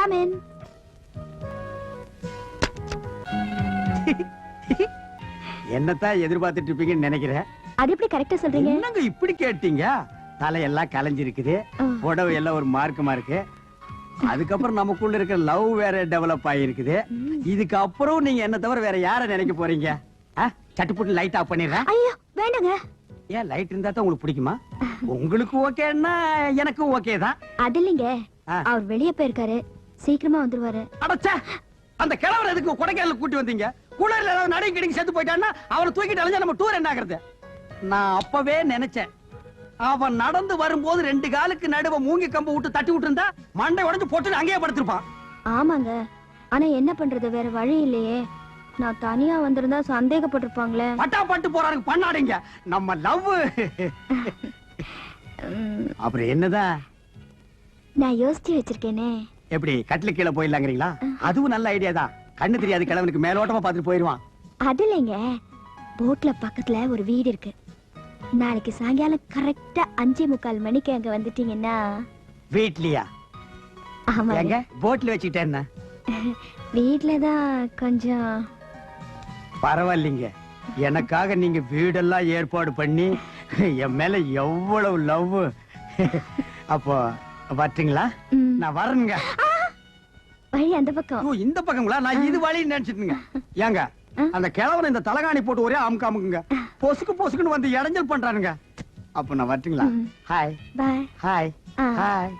Come in. என்னத்தான் எதிர்பார்த்துட்டு இருப்பீங்கன்னு நினைக்கிறேன். அது எப்படி கரெக்டா சொல்றீங்க? என்னங்க இப்படி கேட்டீங்க? தலையெல்லாம் கலைஞ்சிருக்குது, புடவை எல்லாம் ஒரு மார்க்கமா இருக்கு. அதுக்கப்புறம் நமக்குள்ள இருக்கிற லவ் வேற டெவலப் ஆகிருக்குது. இதுக்கு அப்புறம் நீங்க என்ன தவிர வேற யார நினைக்க போறீங்க? சட்டுப்புட்டு லைட் ஆஃப் பண்ணிடுறேன். ஐயோ வேண்டாங்க. ஏன் லைட் இருந்தா தான் உங்களுக்கு பிடிக்குமா? உங்களுக்கு ஓகேன்னா எனக்கும் ஓகே தான். அது இல்லைங்க, அவர் வெளியே போயிருக்காரு, சீக்கிரமா வந்துருவாரு. அடச்சே, அந்த கிழவர் எதுக்கு கொடைக்கானல் கூட்டி வந்தீங்க? குளர்ல ஏதாவது நடுங்க கிடிங்க செத்து போயிட்டான்னா அவனை தூக்கிட்டு அலைஞ்சா நம்ம டூர் என்ன ஆகுறது? நான் அப்பவே நினைச்சேன், அவன் நடந்து வரும்போது 2 காலுக்கு நடுவ மூங்கி கம்பு விட்டு தட்டி விட்டு இருந்தா மண்டை உடைஞ்சு போட்டு அங்கேயே படுத்திருப்பான். ஆமாங்க, ஆனா என்ன பண்றது, வேற வழி இல்லையே. நான் தனியா வந்திருந்தா சந்தேகப்பட்டிருப்பாங்களே. பட்டா பட்டு போறாங்க பண்ணாடிங்க நம்ம லவ். அப்புறம் என்னதான் நான் யோசிச்சு வச்சிருக்கேனே. எப்படி கட்டில கீழே போயிடலாங்கிறீங்களா? அதுவும் நல்ல ஐடியா தான். கண்ணு தெரியாது கிழவனுக்கு மேலோட்டமா பார்த்துட்டு போயிருவான். அது இல்லைங்க, போட்ல பக்கத்துல ஒரு வீடு இருக்கு. நாளைக்கு சாயங்காலம் கரெக்டா 5:45 மணிக்கு அங்க வந்துட்டீங்கன்னா. வீட்லயா? ஆமாங்க. போட்ல வச்சுக்கிட்டேன். வீட்லதான் கொஞ்சம். பரவாயில்லைங்க, எனக்காக நீங்க வீடெல்லாம் ஏற்பாடு பண்ணி என் மேல எவ்வளவு லவ். அப்போ வரட்டுங்களா? நான் வரேங்க. வழி அந்த பக்கம். இந்த பக்கங்களா? நான் இது வழி நினைச்சிட்டுங்க. ஏங்க அந்த கிழவனை இந்த தலகாணி போட்டு ஒரே அமுக்கு அமுக்குங்க, பொசுக்கு பொசுக்குன்னு வந்து இடைஞ்சல் பண்றானுங்க. அப்ப நான் வரட்டுங்களா? Hi bye. Hi hi.